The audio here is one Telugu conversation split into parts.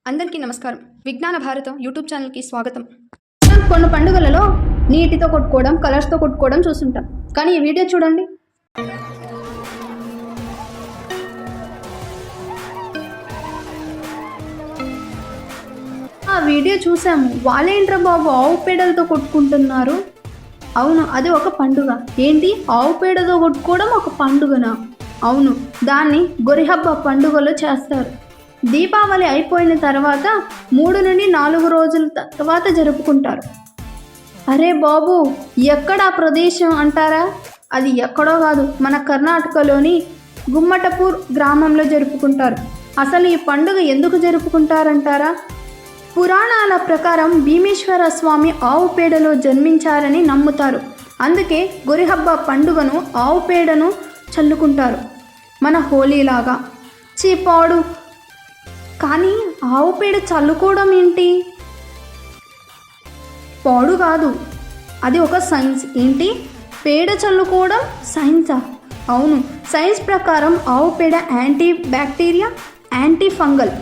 అందరికీ నమస్కారం. విజ్ఞాన భారతం యూట్యూబ్ ఛానల్కి స్వాగతం. కొన్ని పండుగలలో నీటితో కొట్టుకోవడం, కలర్స్తో కొట్టుకోవడం చూస్తుంటాం. కానీ ఈ వీడియో చూడండి. ఆ వీడియో చూసాము. వాళ్ళేంట్రా బాబు ఆవు పేడలతో కొట్టుకుంటున్నారు. అవును, అది ఒక పండుగ. ఏంటి, ఆవు పేడతో కొట్టుకోవడం ఒక పండుగనా? అవును, దాన్ని గొరిహబ్బ పండుగలో చేస్తారు. దీపావళి అయిపోయిన తర్వాత 3 నుండి 4 రోజుల తర్వాత జరుపుకుంటారు. అరే బాబు, ఎక్కడా ప్రదేశం అంటారా? అది ఎక్కడో కాదు, మన కర్ణాటకలోని గుమ్మటపూర్ గ్రామంలో జరుపుకుంటారు. అసలు ఈ పండుగ ఎందుకు జరుపుకుంటారంటారా? పురాణాల ప్రకారం భీమేశ్వర స్వామి ఆవు పేడలో జన్మించారని నమ్ముతారు. అందుకే గొరిహబ్బ పండుగను ఆవు పేడను చల్లుకుంటారు, మన హోలీలాగా. చీపాడు. కానీ ఆవు పేడ చల్లుకోవడం ఏంటి? పాడు కాదు, అది ఒక సైన్స్. ఏంటి, పేడ చల్లుకోవడం సైన్సా? అవును, సైన్స్ ప్రకారం ఆవు పేడ యాంటీ బ్యాక్టీరియా, యాంటీ ఫంగల్,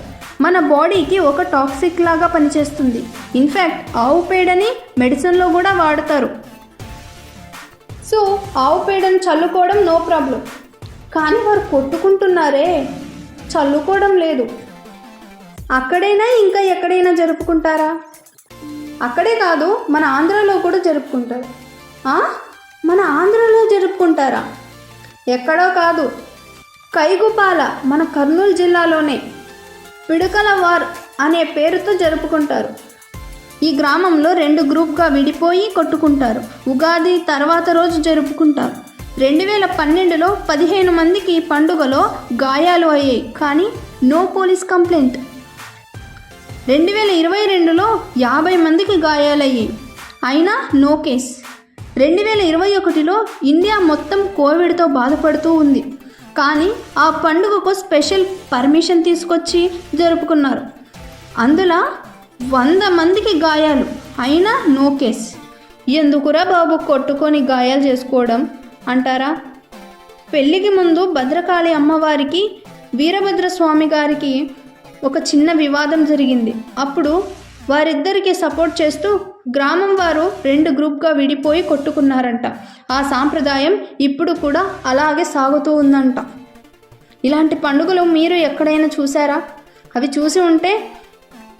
మన బాడీకి ఒక టాక్సిక్ లాగా పనిచేస్తుంది. ఇన్ఫ్యాక్ట్ ఆవు పేడని మెడిసిన్లో కూడా వాడతారు. సో ఆవు పేడను చల్లుకోవడం నో ప్రాబ్లం. కానీ వారు కొట్టుకుంటున్నారే, చల్లుకోవడం లేదు. అక్కడైనా ఇంకా ఎక్కడైనా జరుపుకుంటారా? అక్కడే కాదు, మన ఆంధ్రలో కూడా జరుపుకుంటారు. మన ఆంధ్రలో జరుపుకుంటారా? ఎక్కడో కాదు, కైగుపాల, మన కర్నూలు జిల్లాలోనే పిడకలవార్ అనే పేరుతో జరుపుకుంటారు. ఈ గ్రామంలో 2 గ్రూప్గా విడిపోయి కొట్టుకుంటారు. ఉగాది తర్వాత రోజు జరుపుకుంటారు. 2012లో 15 మందికి ఈ పండుగలో గాయాలు అయ్యాయి, కానీ నో పోలీస్ కంప్లైంట్. 2022లో 50 మందికి గాయాలయ్యాయి, అయినా నో కేస్. 2021లో ఇండియా మొత్తం కోవిడ్తో బాధపడుతూ ఉంది, కానీ ఆ పండుగకు స్పెషల్ పర్మిషన్ తీసుకొచ్చి జరుపుకున్నారు. అందులో 100 మందికి గాయాలు, అయినా నో కేస్. ఎందుకురా బాబు కొట్టుకొని గాయాలు చేసుకోవడం అంటారా? పెళ్ళికి ముందు భద్రకాళి అమ్మవారికి, వీరభద్రస్వామి గారికి ఒక చిన్న వివాదం జరిగింది. అప్పుడు వారిద్దరికి సపోర్ట్ చేస్తూ గ్రామం వారు 2 గ్రూప్గా విడిపోయి కొట్టుకున్నారంట. ఆ సాంప్రదాయం ఇప్పుడు కూడా అలాగే సాగుతూ ఉందంట. ఇలాంటి పండుగలు మీరు ఎక్కడైనా చూసారా? అవి చూసి ఉంటే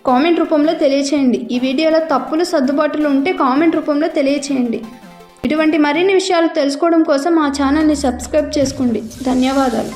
కామెంట్ రూపంలో తెలియచేయండి. ఈ వీడియోలో తప్పులు సర్దుబాటులు ఉంటే కామెంట్ రూపంలో తెలియచేయండి. ఇటువంటి మరిన్ని విషయాలు తెలుసుకోవడం కోసం మా ఛానల్ని సబ్స్క్రైబ్ చేసుకోండి. ధన్యవాదాలు.